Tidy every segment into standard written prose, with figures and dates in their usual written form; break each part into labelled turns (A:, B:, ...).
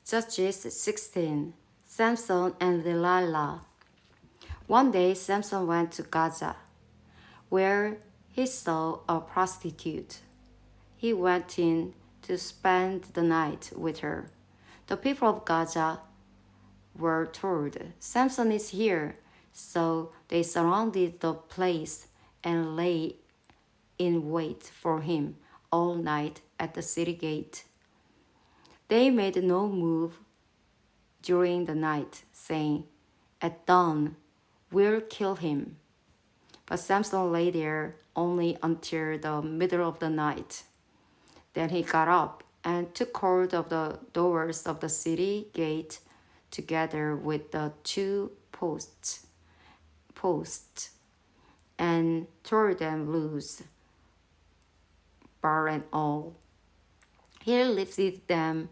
A: Judges 16. Samson and Delilah. One day Samson went to Gaza, where he saw a prostitute. He went in to spend the night with her. The people of Gaza were told, Samson is here. So they surrounded the place and lay in wait for him all night at the city gate. They made no move during the night, saying, At dawn, we'll kill him. But Samson lay there only until the middle of the night. Then he got up and took hold of the doors of the city gate together with the two posts and tore them loose, bar and all. He lifted them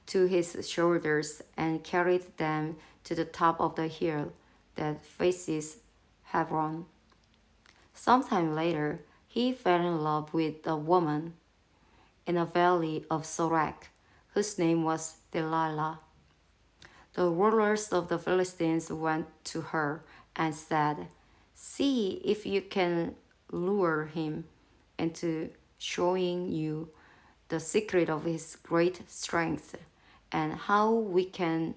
A: to his shoulders and carried them to the top of the hill that faces Hebron. Sometime later, he fell in love with a woman in a valley of Sorek, whose name was Delilah. The rulers of the Philistines went to her and said, See if you can lure him into showing you the secret of his great strength and how we can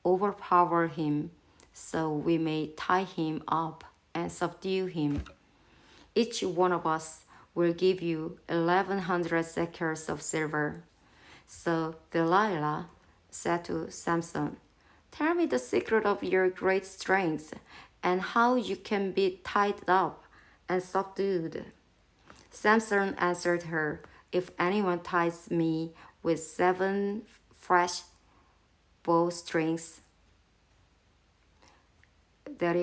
A: overpower him so we may tie him up and subdue him. Each one of us will give you 1,100 shekels of silver. So Delilah said to Samson, Tell me the secret of your great strength and how you can be tied up and subdued. Samson answered her, If anyone ties me with 7 fresh bowstrings that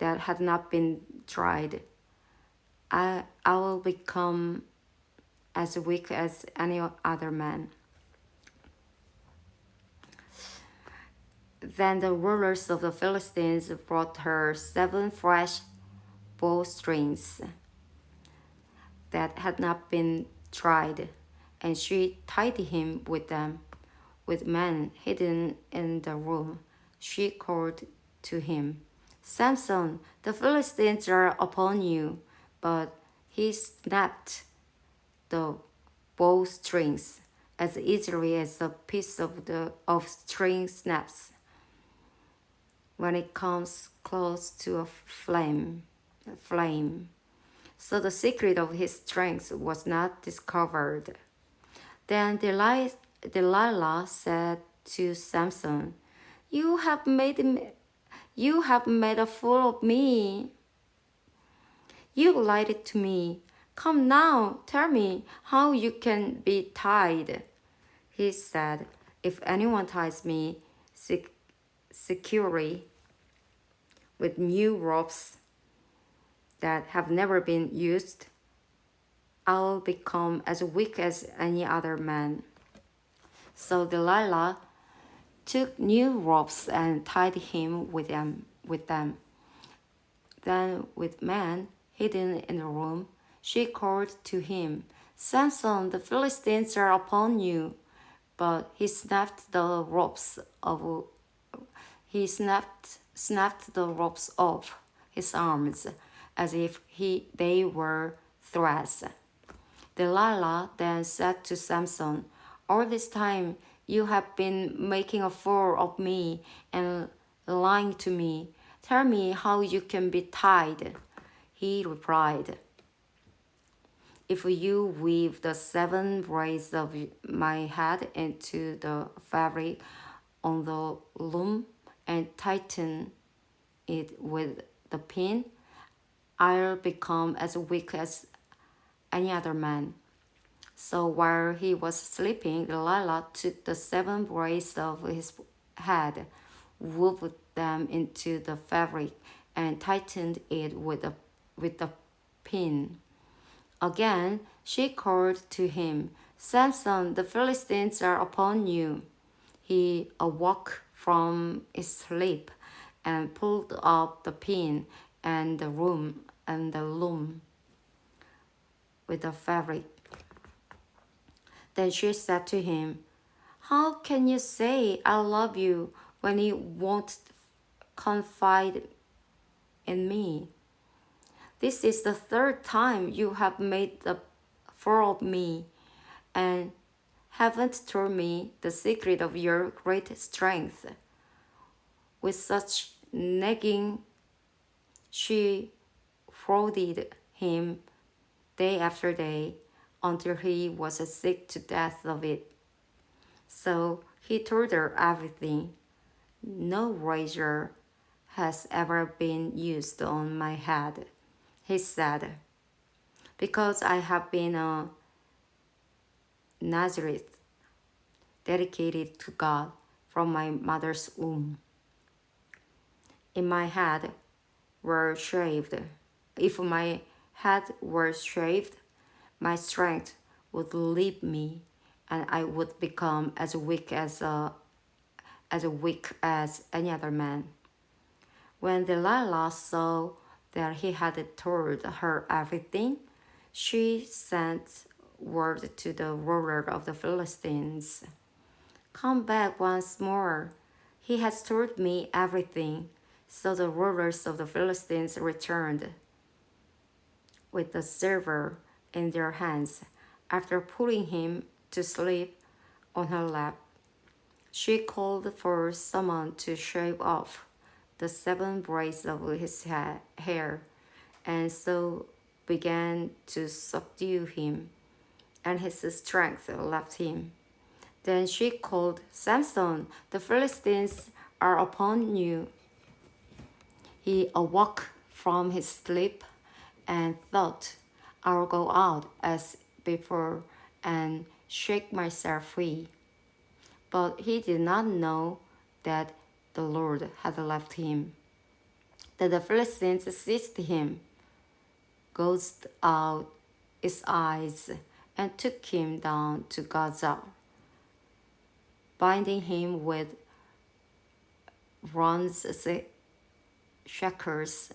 A: had not been tried, I will become as weak as any other man. Then the rulers of the Philistines brought her 7 fresh bowstrings that had not been tried, and she tied him with them. With men hidden in the room, she called to him, Samson, the Philistines are upon you. But he snapped the bowstrings as easily as a piece of string snaps when it comes close to a flame. So the secret of his strength was not discovered. Then Delilah said to Samson, You have made a fool of me. You lied to me. Come now, tell me how you can be tied. He said, If anyone ties me securely with new ropes that have never been used, I'll become as weak as any other man. So Delilah took new ropes and tied him with them. Then with men hidden in the room, she called to him, Samson, the Philistines are upon you. But he snapped the ropes off his arms as if they were threads. Delilah then said to Samson, All this time you have been making a fool of me and lying to me. Tell me how you can be tied. He replied, If you weave the 7 braids of my head into the fabric on the loom and tighten it with the pin, I'll become as weak as any other man. So while he was sleeping, Delilah took the 7 braids of his head, wove them into the fabric, and tightened it with the pin. Again, she called to him, Samson, the Philistines are upon you. He awoke from his sleep and pulled up the pin and the loom with the fabric. Then she said to him, How can you say I love you when you won't confide in me? This is the third time you have made the fool of me and haven't told me the secret of your great strength. With such nagging, she prodded him day after day until he was sick to death of it. So he told her everything. No razor has ever been used on my head, he said, because I have been a Nazareth dedicated to God from my mother's womb. If my head were shaved, if my head were shaved, my strength would leave me, and I would become as weak as any other man. When Delilah saw that he had told her everything, she sent word to the ruler of the Philistines. Come back once more. He has told me everything. So the rulers of the Philistines returned with the silver in their hands. After putting him to sleep on her lap, she called for someone to shave off the 7 braids of his hair, and so began to subdue him, and his strength left him. Then she called, Samson, the Philistines are upon you. He awoke from his sleep and thought, I'll go out as before and shake myself free. But he did not know that the Lord had left him. Then the Philistines seized him, gouged out his eyes, and took him down to Gaza, binding him with bronze shackles.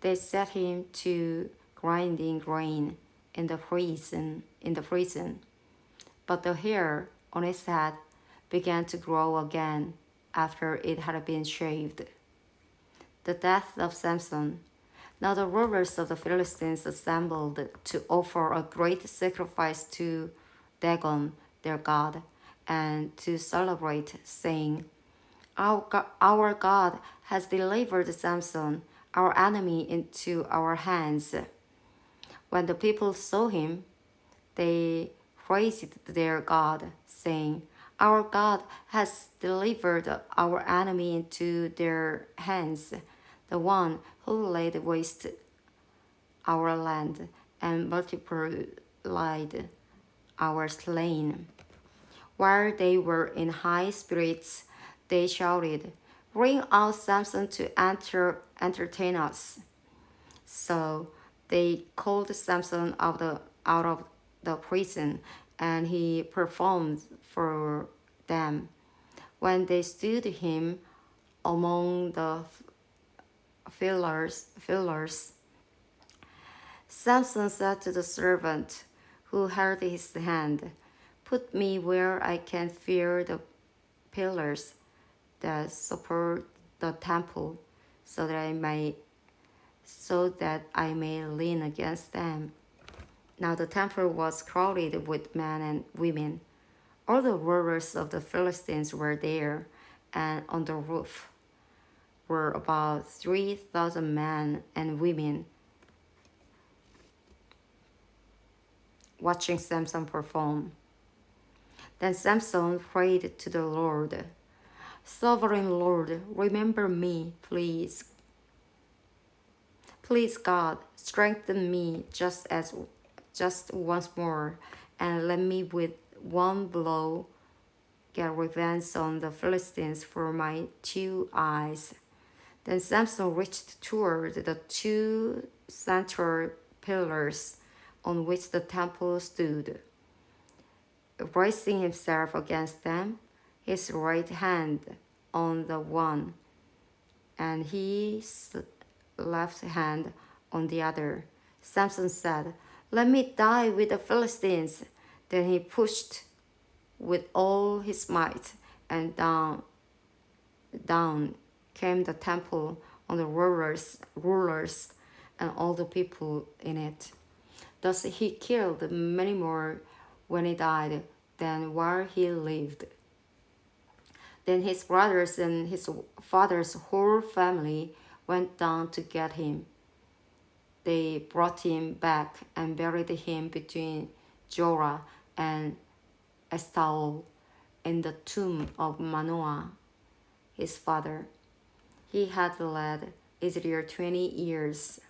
A: They set him to grinding grain in the prison. But the hair on his head began to grow again after it had been shaved. The death of Samson. Now the rulers of the Philistines assembled to offer a great sacrifice to Dagon, their god, and to celebrate, saying, our God has delivered Samson, our enemy, into our hands. When the people saw him, they praised their God, saying, Our God has delivered our enemy into their hands, the one who laid waste our land and multiplied our slain. While they were in high spirits, they shouted, Bring out Samson to entertain us. So they called Samson out of the prison, and he performed for them. When they stood him among the pillars, Samson said to the servant who held his hand, Put me where I can feel the pillars that support the temple, so that I may lean against them. Now the temple was crowded with men and women. All the rulers of the Philistines were there, and on the roof were about 3,000 men and women watching Samson perform. Then Samson prayed to the Lord, Sovereign Lord, remember me, please. Please, God, strengthen me just once more, and let me with one blow get revenge on the Philistines for my 2 eyes. Then Samson reached toward the 2 central pillars on which the temple stood. Bracing himself against them, his right hand on the one, and his left hand on the other, Samson said, Let me die with the Philistines. Then he pushed with all his might, and down came the temple on the rulers and all the people in it. Thus he killed many more when he died than while he lived. Then his brothers and his father's whole family went down to get him. They brought him back and buried him between Jorah and Estaol in the tomb of Manoah, his father. He had led Israel 20 years.